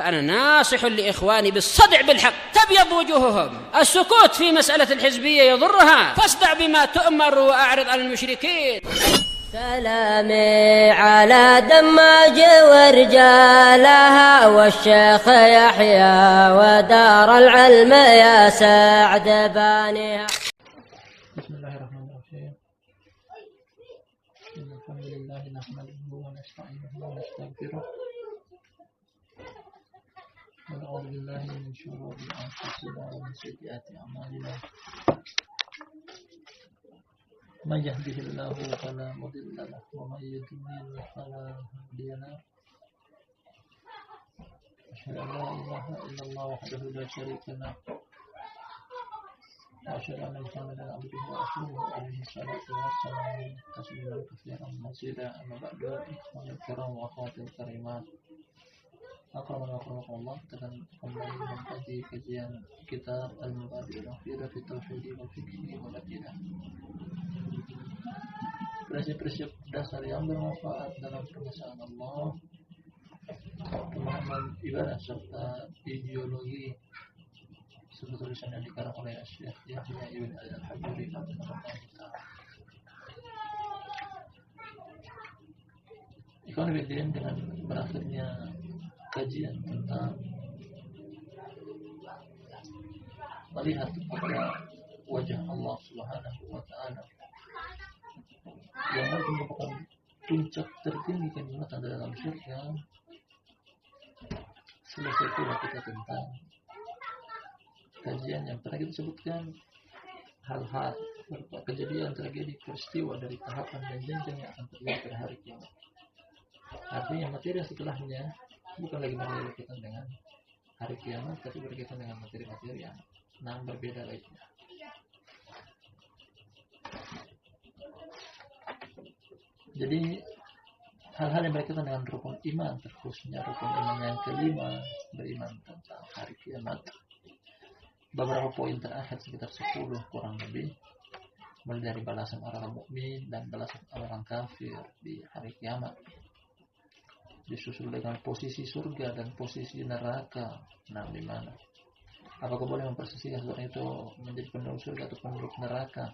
فأنا ناصح لإخواني بالصدع بالحق تبيض وجوههم. السكوت في مسألة الحزبية يضرها، فاصدع بما تؤمر وأعرض عن المشركين. سلامي على دماج ورجالها والشيخ يحيى ودار العلم يا سعد بانيها. بسم الله الرحمن الرحيم. إن الحمد لله نحمده ونستعينه ونستغفره ونعوذ بالله من شرور أنفسنا ومن سيئات أعمالنا. من يهده الله فلا مضل له ومن يضلل فلا هادي له. أشهد أن لا إله إلا الله وحده لا شريك له وأشهد أن محمدا عبده ورسوله عليه الصلاة والسلام تسليما كثيرا مزيدا. أما بعد إخواني الكرام وأخواتي الكريمات أكرمكم الله. Kita akan kembali mengkaji kajian kitab Al-Mubadi' al-Akhirah fi Tauhid wal Fiqh wal Aqidah. Prinsip-prinsip dasar yang bermanfaat dalam pengesahan Allah, pemahaman ibadah serta ideologi, sebuah tulisan yang dikarang oleh Syekh Yahya Ibn Al-Hajuri. Ikhwan fillah, dengan berakhirnya kajian tentang melihat kepada wajah Allah Subhanahu wa Ta'ala yang merupakan puncak tertinggi kenikmatan dalam surga, selesai pula kita tentang kajian yang pernah kita sebutkan hal-hal berupa kejadian, tragedi, peristiwa dari tahapan dan jenjang yang akan terjadi pada hari kiamat. Artinya materi yang setelahnya bukan lagi berkaitan dengan hari kiamat, tapi berkaitan dengan materi-materi yang berbeda lainnya. Jadi hal-hal yang berkaitan dengan rukun iman, terkhususnya rukun iman yang kelima, beriman tentang hari kiamat. Beberapa poin terakhir sekitar 10 kurang lebih, mulai dari balasan orang mukmin dan balasan orang kafir di hari kiamat, disusul dengan posisi surga dan posisi neraka. Di mana? Apakah boleh mempersisikan seorang itu menjadi penduduk surga atau penduduk neraka?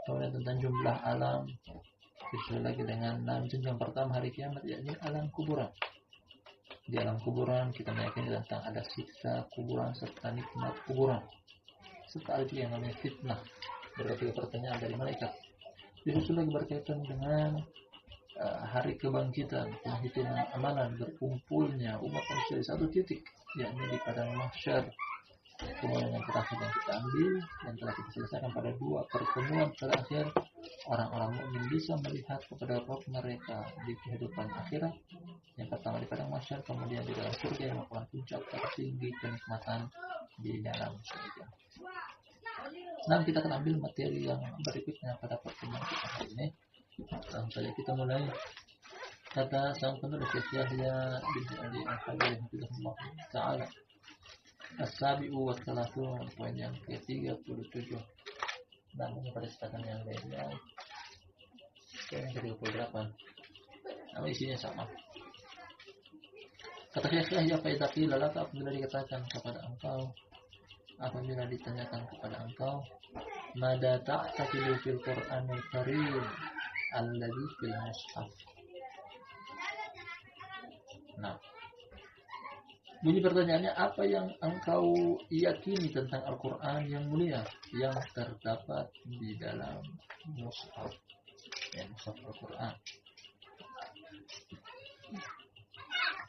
Kemudian tentang jumlah alam, disusul lagi dengan jenjang pertama hari kiamat, yakni alam kuburan. Di alam kuburan kita meyakini tentang ada siksa kuburan serta nikmat kuburan, serta ada yang namanya fitnah, berbagai pertanyaan dari malaikat. Disusul lagi berkaitan dengan hari kebangkitan, penghitungan amalan, berkumpulnya umat manusia di satu titik, yakni di padang mahsyar. Kemudian yang terakhir yang kita ambil, yang telah kita selesaikan pada 2 pertemuan terakhir, orang-orang mukmin bisa melihat kepada Rabb mereka di kehidupan akhirat. Yang pertama di padang mahsyar, kemudian di dalam surga yang merupakan puncak tertinggi kenikmatan di dalam surga. Kita akan ambil materi yang berikutnya pada pertemuan kita hari ini. Langsung saja kita mulai. Kata sang penulis Yahya bin Ali Al-Hajuri hafizahullah ta'ala, As-Sabi'u wa Thalathun, poin yang ke-37. Namun pada setakan yang lainnya poin yang ke-38. Namun isinya sama. Kata Syekh Yahya, fa qila laka, apabila dikatakan kepada engkau, apabila ditanyakan kepada engkau, mada ta'taqidu fil Qur'anil Karim alladhi fil mushaf. Bunyi pertanyaannya, apa yang engkau yakini tentang Al-Quran yang mulia yang terdapat di dalam mushaf, mushaf Al-Quran.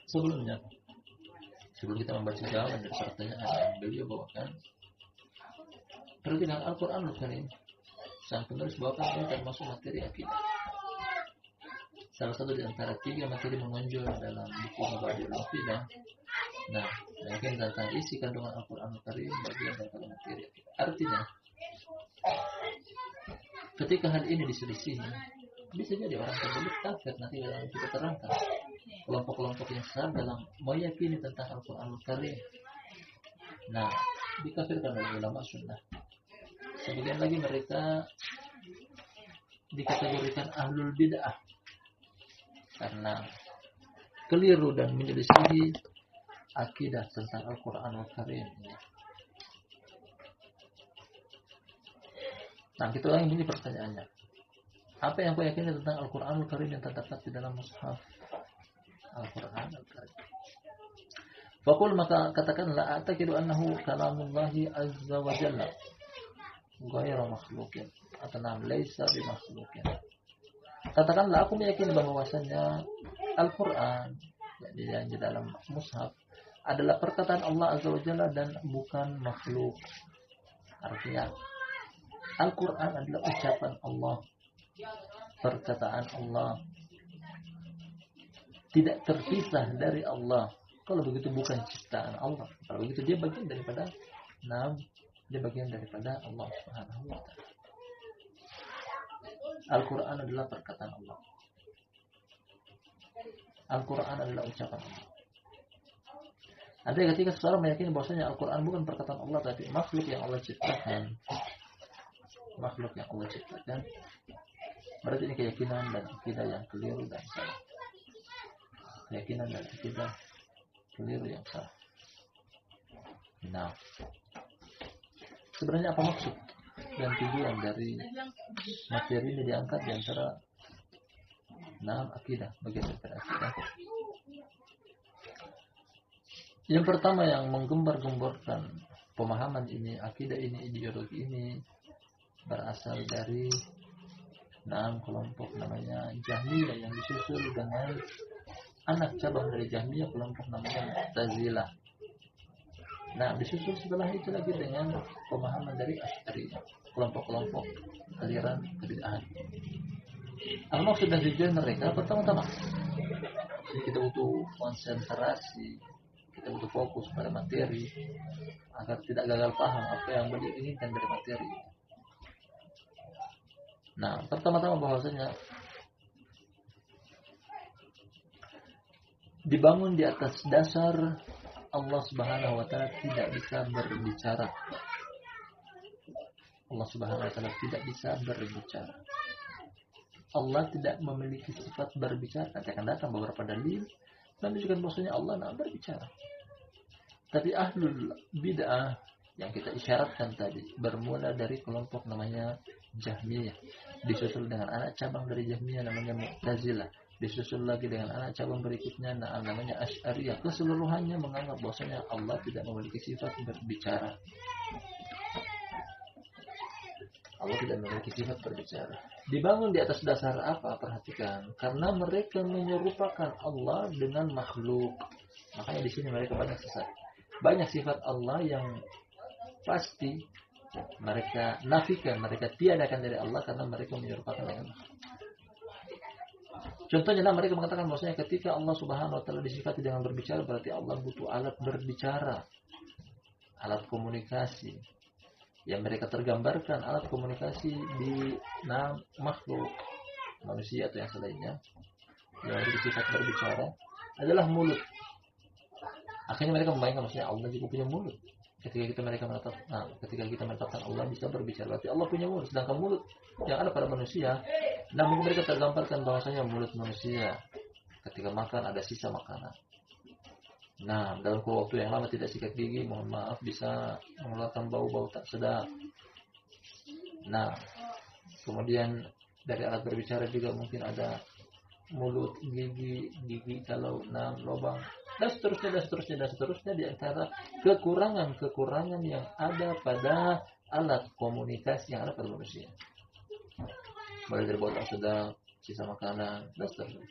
Sebelum kita membaca jawaban dari pertanyaan yang beliau bawakan, perhatikan Al-Quran Al-Karim. Sang penulis bawakan ini termasuk materi akidah, salah satu di antara 3 materi menonjol dalam buku Mubadi' al-Aqidah. Mungkin tentang isi kandungan Al-Quran Al-Karim bagian dari materi akidah. Artinya, ketika hal ini diselisihi, bisa jadi orang tersebut kafir. Nanti dalam kita terangkan kelompok-kelompok yang sesat dalam meyakini tentang Al-Quran Al-Karim, dikafirkan oleh ulama sunnah. Sebagian lagi mereka dikategorikan ahlul bid'ah karena keliru dan menyelisihi akidah tentang Al-Quranul Karim ini. Nah, kita ulangi ini pertanyaannya. Apa yang kau yakini tentang Al-Quranul Karim yang terdapat di dalam mushaf Al-Quranul Karim? Faqul, maka katakanlah, a'taqidu annahu kalamullahi azza wa jalla ghairu makhluqin, atau laisa bi makhluqin. Katakanlah, aku meyakini bahwasanya Al-Quran yang di dalam mushaf adalah perkataan Allah azza wa jalla dan bukan makhluk. Artinya Al-Quran adalah ucapan Allah, perkataan Allah, tidak terpisah dari Allah. Kalau begitu bukan ciptaan Allah. Kalau begitu dia bagian daripada Allah Subhanahu wa taala. Al-Quran adalah perkataan Allah. Al-Quran adalah ucapan Allah. Artinya ketika seseorang meyakini bahwasanya Al-Quran bukan perkataan Allah tapi makhluk yang Allah ciptakan, berarti ini keyakinan dan akidah yang keliru dan salah. Keyakinan dan akidah keliru yang salah. Nah, sebenarnya apa maksud dan tujuan dari materi ini diangkat di antara akidah, bagian daripada akidah? Yang pertama yang menggembar-gemborkan pemahaman ini, akidah ini, ideologi ini berasal dari kelompok namanya Jahmiyah yang disusul dengan anak cabang dari Jahmiyah, kelompok namanya Mu'tazilah. Nah, disusul setelah itu lagi dengan pemahaman dari Asy'ariyah, kelompok-kelompok aliran kebid'ahan. Apa maksud dan tujuan mereka? Pertama-tama, kita butuh konsentrasi, kita butuh fokus pada materi agar tidak gagal paham apa yang beliau inginkan dari materi. Nah, pertama-tama bahwasanya dibangun di atas dasar Allah Subhanahu wa taala tidak bisa berbicara. Allah Subhanahu wa taala tidak bisa berbicara. Allah tidak memiliki sifat berbicara. Nanti akan datang beberapa dalil menunjukkan bahwasanya Allah berbicara. Tapi ahlul bid'ah yang kita isyaratkan tadi bermula dari kelompok namanya Jahmiyah, disusul dengan anak cabang dari Jahmiyah namanya Mu'tazilah, disusul lagi dengan anak cabang berikutnya namanya Asy'ariyah. Keseluruhannya menganggap bahwasanya Allah tidak memiliki sifat berbicara. Allah tidak memiliki sifat berbicara. Dibangun di atas dasar apa? Perhatikan, karena mereka menyerupakan Allah dengan makhluk. Makanya di sini mereka banyak sesat. Banyak sifat Allah yang pasti mereka nafikan, mereka tiadakan dari Allah karena mereka menyerupakan dengan makhluk. Contohnya mereka mengatakan bahwasanya ketika Allah Subhanahu wa taala disifati dengan berbicara, berarti Allah butuh alat berbicara, alat komunikasi. Yang mereka tergambarkan alat komunikasi di makhluk manusia atau yang selainnya yang bersifat berbicara adalah mulut. Akhirnya mereka membayangkan maksudnya Allah juga punya mulut. Ketika kita menetapkan Allah bisa berbicara, berarti Allah punya mulut. Sedangkan mulut yang ada pada manusia, namun mereka tergambarkan bahwasanya mulut manusia ketika makan ada sisa makanan. Nah, dalam waktu yang lama tidak sikat gigi, mohon maaf, bisa mengeluarkan bau-bau tak sedap. Nah, kemudian dari alat berbicara juga mungkin ada mulut, gigi kalau lubang, dan seterusnya di antara kekurangan yang ada pada alat komunikasi yang ada pada manusia. Mulai dari bau tak sedap, sisa makanan, dan seterusnya.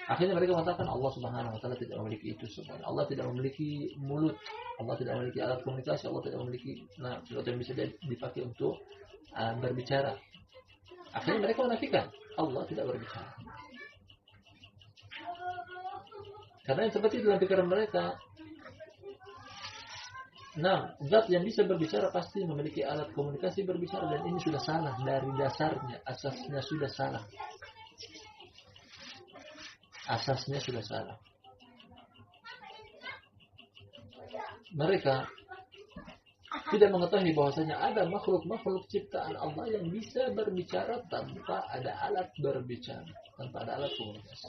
Akhirnya mereka mengatakan Allah Subhanahu wa taala tidak memiliki itu semua. Allah tidak memiliki mulut, Allah tidak memiliki alat komunikasi, Allah tidak memiliki sesuatu yang bisa dipakai untuk berbicara. Akhirnya mereka menafikan Allah tidak berbicara. Karena yang seperti dalam pikiran mereka, zat yang bisa berbicara pasti memiliki alat komunikasi berbicara, dan ini sudah salah dari dasarnya, asasnya sudah salah. Asasnya sudah salah. Mereka tidak mengetahui bahwasanya ada makhluk-makhluk ciptaan Allah yang bisa berbicara tanpa ada alat berbicara, tanpa ada alat komunikasi.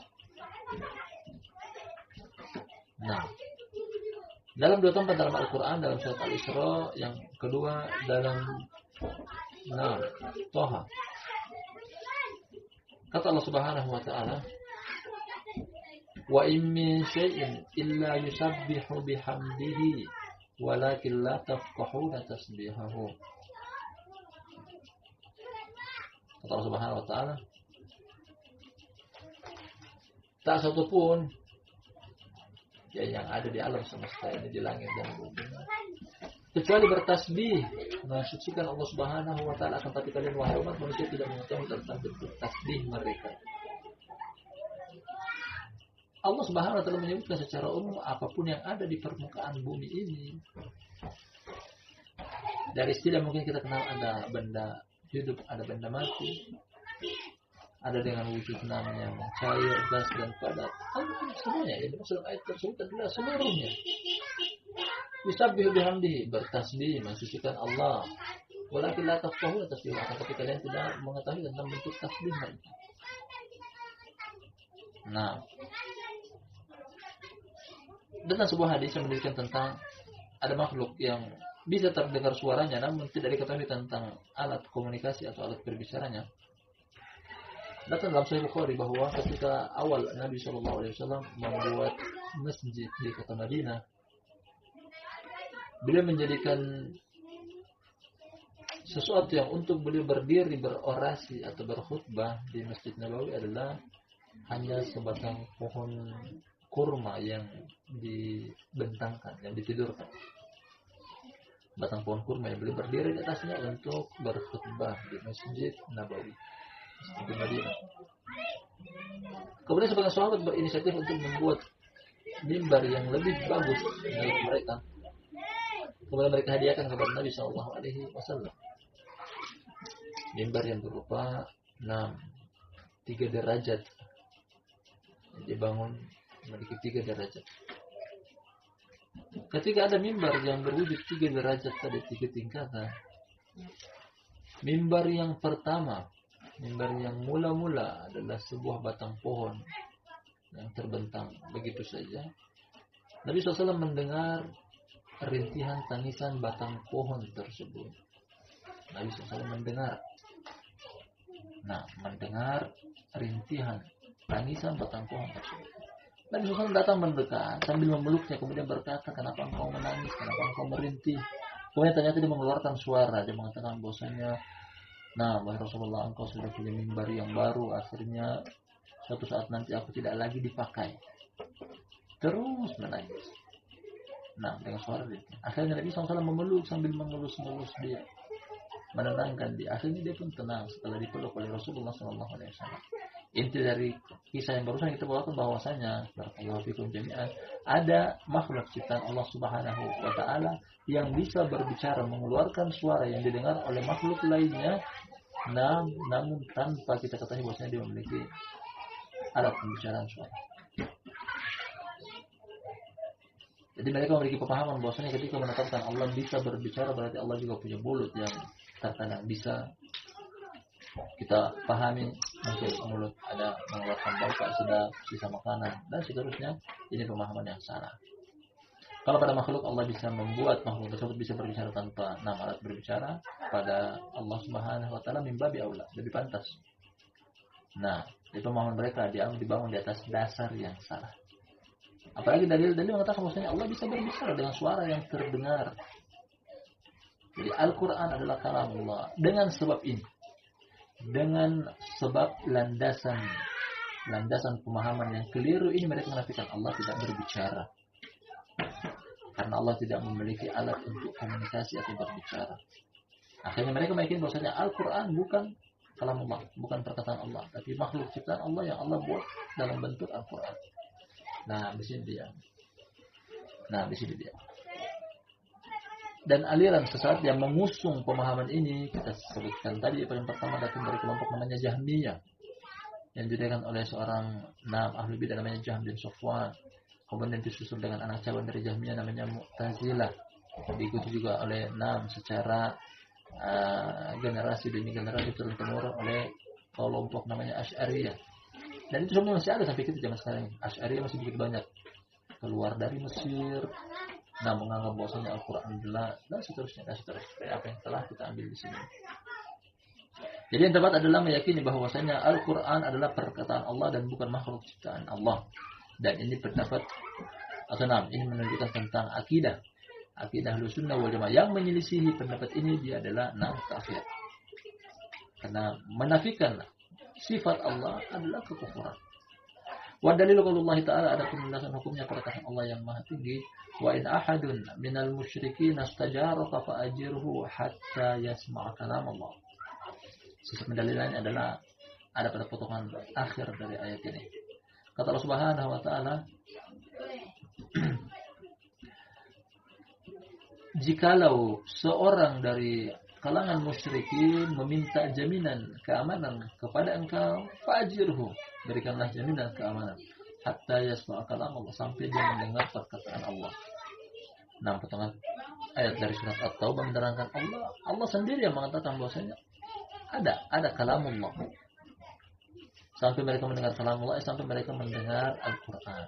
Nah, Dalam dua tempat dalam Al-Quran, dalam surat Al-Isra, yang kedua dalam Toha. Kata Allah Subhanahu wa taala, "Wa in min syai'in illa yusabbihu bihamdihi walakin la tafqahuna tasbihahu." Kata Allah Subhanahu wa taala, tak satu pun yang ada di alam semesta ini, di langit dan bumi, kecuali bertasbih mensucikan Allah Subhanahu wa taala, akan tapi kalian wahai umat manusia tidak mengetahui tentang bentuk tasbih mereka. Allah Subhanahu wa taala menyebutkan secara umum apapun yang ada di permukaan bumi ini. Dari istilah mungkin kita kenal ada benda hidup, ada benda mati, ada dengan wujud namanya cair, gas dan padat. Semuanya yang dimaksud ayat tersebut adalah seluruhnya. Yusabbihu bihamdihi, bertasbih mensucikan Allah. Walakin la tafqahuna tasbihah, tapi kalian tidak mengetahui tentang bentuk tasbih mereka. Nah, dengan sebuah hadis yang menunjukkan tentang ada makhluk yang bisa terdengar suaranya namun tidak diketahui tentang alat komunikasi atau alat berbicaranya. Datang dalam Sahih Bukhari bahwa ketika awal Nabi SAW membuat masjid di kota Madinah, beliau menjadikan sesuatu yang untuk beliau berdiri berorasi atau berkhutbah di Masjid Nabawi adalah hanya sebatang pohon kurma yang dibentangkan, yang ditidurkan. Batang pohon kurma yang beliau berdiri di atasnya untuk berkhutbah di Masjid Nabawi di Madinah. Kemudian sebagian sahabat berinisiatif untuk membuat mimbar yang lebih bagus dari mereka. Kemudian mereka hadiahkan kepada Nabi SAW. Mimbar yang berupa 3 derajat, dibangun memiliki 3 derajat. Ketika ada mimbar yang berwujud 3 derajat tadi, 3 tingkatan, mimbar yang pertama, mimbar yang mula-mula adalah sebuah batang pohon yang terbentang begitu saja. Nabi SAW mendengar rintihan tangisan batang pohon tersebut. Nabi SAW mendengar rintihan tangisan batang pohon tersebut. Nabi SAW datang mendekat sambil memeluknya, kemudian berkata, "Kenapa engkau menangis? Kenapa engkau merintih?" Kemudian ternyata dia mengeluarkan suara. Dia mengatakan bahwasanya, wahai Rasulullah, engkau sudah punya mimbar yang baru. Akhirnya suatu saat nanti aku tidak lagi dipakai. Terus menangis. Dengan suara dia. Akhirnya Nabi SAW memeluk sambil mengelus-ngelus dia, menenangkan dia. Akhirnya dia pun tenang setelah dipeluk oleh Rasulullah SAW. Inti dari kisah yang barusan kita bawakan bahwasanya ada makhluk ciptaan Allah Subhanahu wa taala yang bisa berbicara, mengeluarkan suara yang didengar oleh makhluk lainnya, namun tanpa kita ketahui bahwasanya dia memiliki alat pembicaraan suara. Jadi mereka memiliki pemahaman bahwasanya ketika menetapkan Allah bisa berbicara, berarti Allah juga punya mulut yang terkadang bisa kita pahami, mungkin mulut ada mengeluarkan bau tak sedap, sisa makanan dan seterusnya. Ini pemahaman yang salah. Kalau pada makhluk Allah bisa membuat makhluk tersebut bisa berbicara tanpa alat berbicara, pada Allah Subhanahu wa taala min babi aula, lebih pantas. Itu pemahaman mereka dibangun di atas dasar yang salah. Apalagi dalil mengatakan bahwasanya Allah bisa berbicara dengan suara yang terdengar. Jadi Al-Quran adalah kalamullah. Dengan sebab ini, dengan sebab landasan pemahaman yang keliru ini, mereka menafikan Allah tidak berbicara. Karena Allah tidak memiliki alat untuk komunikasi atau berbicara. Akhirnya mereka meyakini bahwasanya Al-Quran bukan kalamullah, bukan perkataan Allah, tapi makhluk ciptaan Allah yang Allah buat dalam bentuk Al-Quran. Di sini dia. Dan aliran sesat yang mengusung pemahaman ini kita sebutkan tadi, yang pertama datang dari kelompok namanya Jahmiyah, yang didirikan oleh seorang ahli bidah namanya Jahm bin Safwan. Kemudian disusul dengan anak cabang dari Jahmiyah namanya Mu'tazilah, diikuti juga oleh secara generasi demi generasi turun temurun oleh kelompok namanya Asy'ariyah. Dan itu semua masih ada sampai kita zaman sekarang. Asy'ariyah masih begitu banyak, keluar dari Mesir, Nah, menganggap bahwasanya Al-Quran adalah dan seterusnya seperti apa yang telah kita ambil di sini. Jadi yang tepat adalah meyakini bahwasanya Al-Quran adalah perkataan Allah dan bukan makhluk ciptaan Allah. Dan ini pendapat ini menunjukkan tentang akidah Ahlussunnah wal Jamaah. Yang menyelisihi pendapat ini dia adalah kafir. Karena menafikan sifat Allah adalah kekufuran. Wa dalilu qaulullah ta'ala, ada penjelasan hukumnya perkataan Allah yang maha tinggi, wa in ahadun minal musyrikin astajaraka fa ajirhu hatta yasma'a kalam Allah. Sisi pendalilannya adalah ada pada potongan akhir dari ayat ini. Kata Allah Subhanahu wa ta'ala, jikalau seorang dari kalangan musyrikin meminta jaminan keamanan kepada engkau, fa'ajirhu, berikanlah jaminan keamanan, hatta yasma'a kalam Allah, sampai dia mendengar perkataan Allah. Nah, potongan ayat dari surat At-Taubah menerangkan Allah sendiri yang mengatakan bahwasanya ada kalamullah. Sampai mereka mendengar kalamullah, sampai mereka mendengar Al-Quran.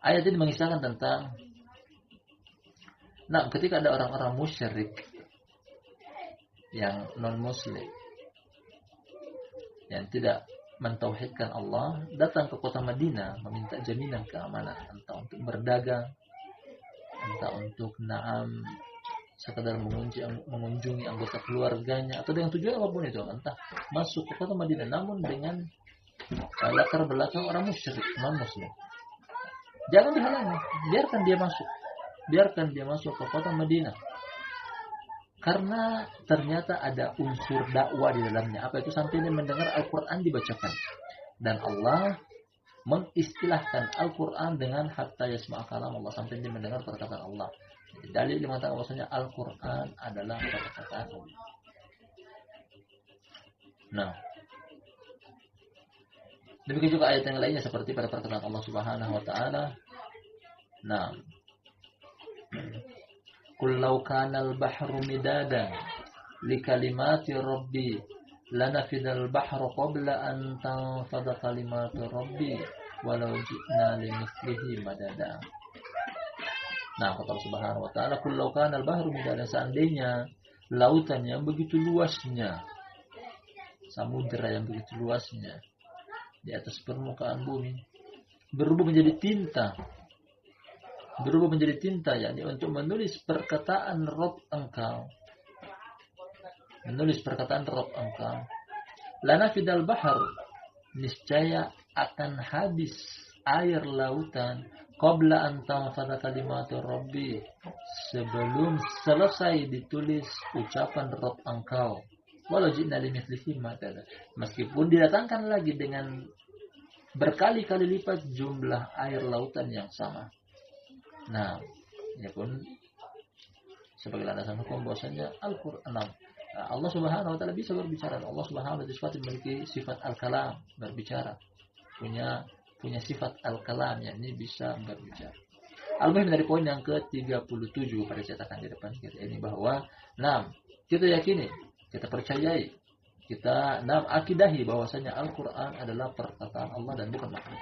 Ayat ini mengisahkan tentang ketika ada orang-orang musyrik yang non-muslim yang tidak mentauhidkan Allah datang ke kota Madinah meminta jaminan keamanan, entah untuk berdagang, entah untuk sekadar mengunjungi anggota keluarganya, atau dengan tujuan apapun itu, entah masuk ke kota Madinah namun dengan latar belakang orang musyrik non-muslim. Jangan dihalangi, biarkan dia masuk ke kota Madinah. Karena ternyata ada unsur dakwah di dalamnya. Apa itu? Sampai dia mendengar Al-Quran dibacakan. Dan Allah mengistilahkan Al-Quran dengan hatta yasma'a kalam Allah, sampai dia mendengar perkataan Allah. Jadi dalil yang mengatakan bahwasanya Al-Quran adalah perkataan Allah. Nah, demikian juga ayat yang lainnya seperti pada perkataan Allah Subhanahu wa ta'ala. Nah, Qul law kana al-bahru midadan li kalimati rabbi lanafidal bahru qabla an tanfada kalimatu rabbi walau ji'na limithlihi madada. Nah, kata Allah Subhanahu wa ta'ala, qul law kana al-bahru midadan, seandainya lautan yang begitu luasnya, samudra yang begitu luasnya di atas permukaan bumi berubah menjadi tinta, yakni untuk menulis perkataan Rabb engkau, lanafidal bahr, niscaya akan habis air lautan, qabla an tanfada kalimatu rabbi, sebelum selesai ditulis ucapan Rabb engkau, walau ji'na limithlihi madada, meskipun didatangkan lagi dengan berkali-kali lipat jumlah air lautan yang sama. Nah, ini pun sebagai landasan hukum bahwasanya Al-Quran, Allah Subhanahu wa ta'ala bisa berbicara. Allah Subhanahu wa ta'ala memiliki sifat al-kalam, berbicara, punya sifat al-kalam, yakni bisa berbicara. Al-Muhim dari poin yang ke-37 pada cetakan di depan kita ini, bahwa kita yakini, kita percayai, kita akidahi bahwasanya Al-Quran adalah perkataan Allah dan bukan makhluk.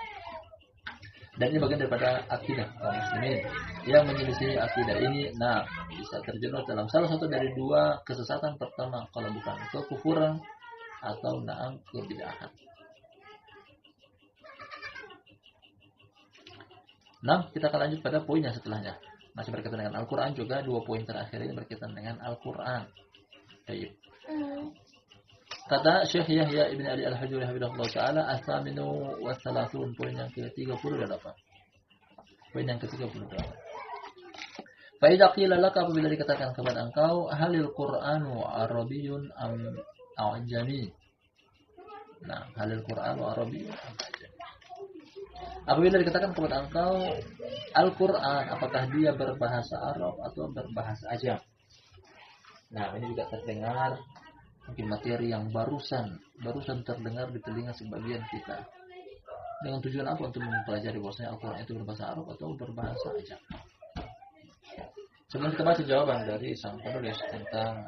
Dan ini bagian daripada akidah kaum muslimin. Yang menyelisih akidah ini bisa terjerumus dalam salah satu dari dua kesesatan. Pertama, kalau bukan kekufuran atau kebid'ahan. Kita akan lanjut pada poin yang setelahnya. Masih berkaitan dengan Al-Quran juga. Dua poin terakhir ini berkaitan dengan Al-Quran. Baik. Kata Syekh Yahya Ibn Ali Al-Hajuri hafizahullah ta'ala, as-saminu wa thalathun, poin yang ke-38. Poin yang ke-38. Fa idza qila laka, apabila dikatakan kepada engkau, halil Qur'anu arabiyyun am a'jami. Halil Qur'anu arabiyyun am a'jami. Apabila dikatakan kepada engkau Al-Qur'an, apakah dia berbahasa Arab atau berbahasa Ajam? Ini juga terdengar mungkin materi yang barusan terdengar di telinga sebagian kita. Dengan tujuan apa? Untuk mempelajari bahwasanya Al-Quran itu berbahasa Arab atau berbahasa Ajam. Sebelum kita baca jawaban dari sang penulis tentang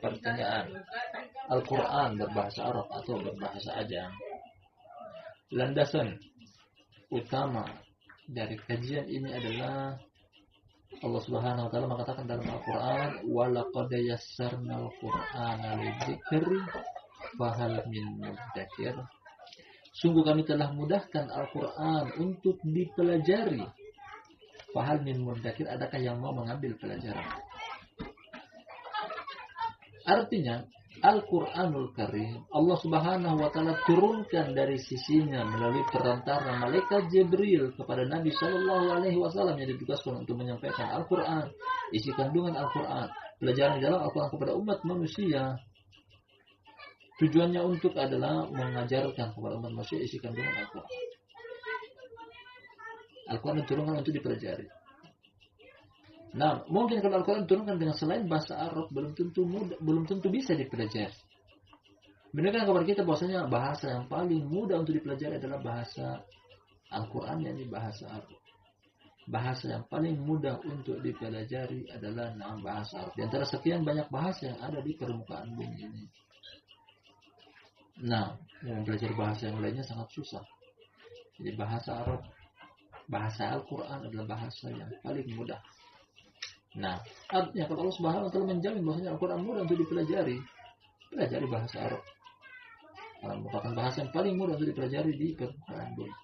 pertanyaan Al-Quran berbahasa Arab atau berbahasa Ajam, landasan utama dari kajian ini adalah Allah Subhanahu wa taala mengatakan dalam Al-Qur'an, "Wa laqad yassarnal Qur'ana lidzikri fahal min mudzakir." Sungguh kami telah mudahkan Al-Qur'an untuk dipelajari. Fahal min mudzakir, adakah yang mau mengambil pelajaran? Artinya, Al-Quranul Karim Allah Subhanahu wa taala turunkan dari sisinya melalui perantara malaikat Jibril kepada Nabi sallallahu alaihi wasallam yang ditugaskan untuk menyampaikan Al-Quran, isi kandungan Al-Quran, pelajaran dalam Al-Quran kepada umat manusia. Tujuannya untuk adalah mengajarkan kepada umat manusia isi kandungan Al-Quran. Al-Quran diturunkan untuk dipelajari. Nah, mungkin kalau Al-Quran diturunkan dengan selain bahasa Arab belum tentu bisa dipelajari. Menunjukkan kepada kita bahwasanya bahasa yang paling mudah untuk dipelajari adalah bahasa Al-Quran, yakni bahasa Arab. Bahasa yang paling mudah untuk dipelajari adalah bahasa Arab. Di antara sekian banyak bahasa yang ada di permukaan bumi ini. Nah, yang belajar bahasa yang lainnya sangat susah. Jadi bahasa Arab, bahasa Al-Quran adalah bahasa yang paling mudah. Nah, artinya kalau Allah Subhanahu wa taala menjamin bahwasanya Al-Quran mudah untuk dipelajari, pelajari bahasa Arab. Merupakan bahasa yang paling mudah untuk dipelajari di permukaan bumi.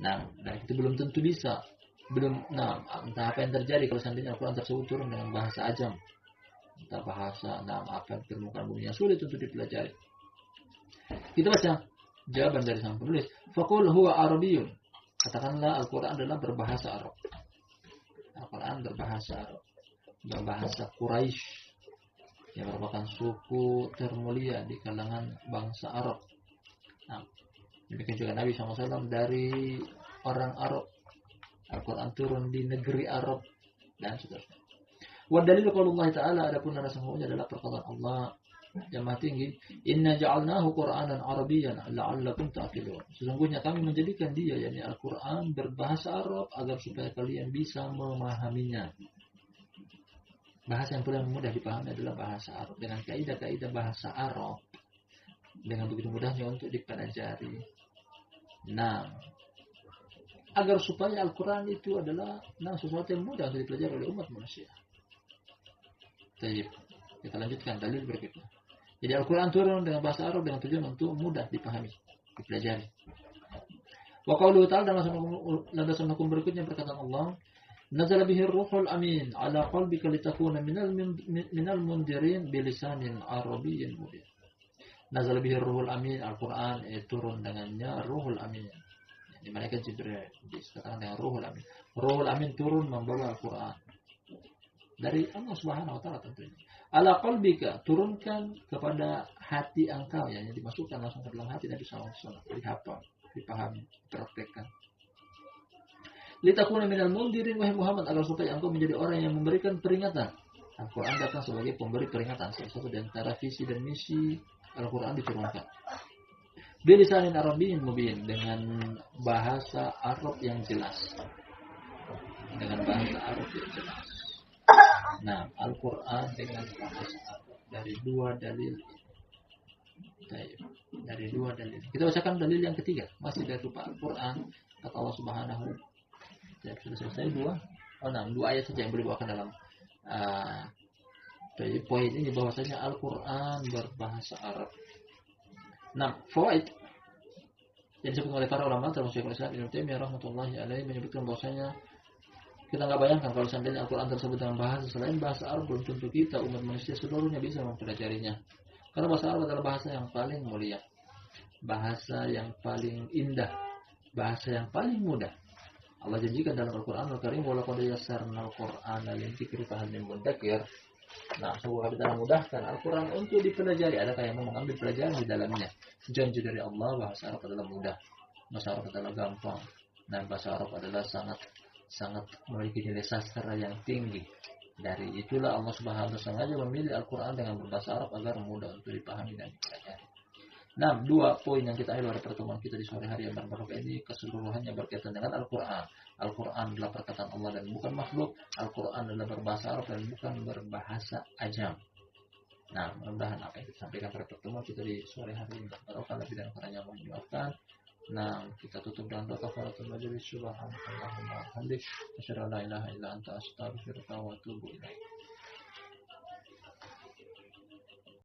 Nah, itu belum tentu bisa. Entah apa yang terjadi kalau seandainya Al-Quran tersebut turun dengan bahasa ajam. Entah bahasa, apa di permukaan bumi yang sulit untuk dipelajari. Kita baca jawaban dari sang penulis. Faqul huwa Arabiyyun. Katakanlah Al-Quran adalah berbahasa Arab. Al-Quran berbahasa Arab, berbahasa Quraisy yang merupakan suku termulia di kalangan bangsa Arab. Nah, demikian juga Nabi SAW dari orang Arab. Al-Quran turun di negeri Arab dan seterusnya. Wa dalil qaulullah ta'ala, adapun sesungguhnya adalah perkataan Allah yang maha tinggi, inna ja'alnahu Qur'anan Arabiyyan la'allakum ta'qilun. Sesungguhnya kami menjadikan dia, yakni Al-Qur'an, berbahasa Arab agar supaya kalian bisa memahaminya. Bahasa yang paling mudah dipahami adalah bahasa Arab dengan kaidah-kaidah bahasa Arab, dengan begitu mudahnya untuk dipelajari. Nah, agar supaya Al-Qur'an itu adalah sesuatu yang mudah untuk dipelajari oleh umat manusia. Baik, kita lanjutkan dalil berikutnya. Jadi Al-Quran turun dengan bahasa Arab dengan tujuan untuk mudah dipahami, dipelajari. Wa qauluhu ta'ala, dalam landasan hukum berikutnya perkataan Allah, nazala bihi ruhul amin ala qalbika litakuna minal mundirin bilisanin arabiyyin mubin. Nazala bihi ruhul amin, Al-Quran turun dengannya ruhul amin. Ini malaikat Jibril disebutkan dengan ruhul amin. Ruhul amin turun membawa Al-Quran dari Allah Subhanahu wa taala tentunya. Ala qalbika, turunkan kepada hati engkau, yang dimasukkan langsung ke dalam hati Nabi SAW, dihafal, dipahami, dipraktekkan. Litakuna minal mundirin wahai Muhammad, agar supaya engkau menjadi orang yang memberikan peringatan. Al-Quran datang sebagai pemberi peringatan, salah satu di antara visi dan misi Al-Quran diturunkan. Bilisanin Arabiyyin mubin, dengan bahasa Arab yang jelas. Dengan bahasa Arab yang jelas. Nah, Al-Quran dengan bahasa Arab dari dua dalil. Dari dua dalil. Kita bacakan dalil yang ketiga, masih dari rupa Al-Quran. Kata Allah Subhanahu. Sudah selesai dua ayat saja yang boleh dibawakan dalam poin ini, bahwasanya Al-Quran berbahasa Arab. Nah, fawaid yang disebutkan oleh para ulama termasuk Syekhul Islam Ibnu Taimiyah rahmatullahi alaihi menyebutkan bahwasanya kita nggak bayangkan kalau seandainya Al-Quran tersebut dengan bahasa selain bahasa Arab, belum tentu kita umat manusia seluruhnya bisa mempelajarinya. Karena bahasa Arab adalah bahasa yang paling mulia, bahasa yang paling indah, bahasa yang paling mudah. Allah janjikan dalam Al-Quran Al-Karim, walaqad yassarnal Qur'ana lidzikri fahal min mudzakir. Nah, sungguh kami telah mudahkan Al-Quran untuk dipelajari. Adakah yang mau mengambil pelajaran di dalamnya? Janji dari Allah, bahasa Arab adalah mudah, bahasa Arab adalah gampang, dan bahasa Arab adalah sangat memiliki nilai sastra yang tinggi. Dari itulah Allah Subhanahu wa taala sengaja memilih Al-Quran dengan berbahasa Arab agar mudah untuk dipahami dan dipelajari. Nah, dua poin yang kita ambil pada pertemuan kita di sore hari yang berbahagia ini keseluruhannya berkaitan dengan Al-Quran. Al-Quran adalah perkataan Allah dan bukan makhluk. Al-Quran adalah berbahasa Arab dan bukan berbahasa ajam. Nah, mudah-mudahan apa yang kita sampaikan pada pertemuan kita di sore hari ini berbarokah, lebih dan kurangnya mohon dimaafkan. Nah, kita tutup dengan doa kafaratul majelis. Subhanakallahumma wa bihamdik, asyhadu an la ilaha illa anta, astaghfiruka wa atubu ilaik.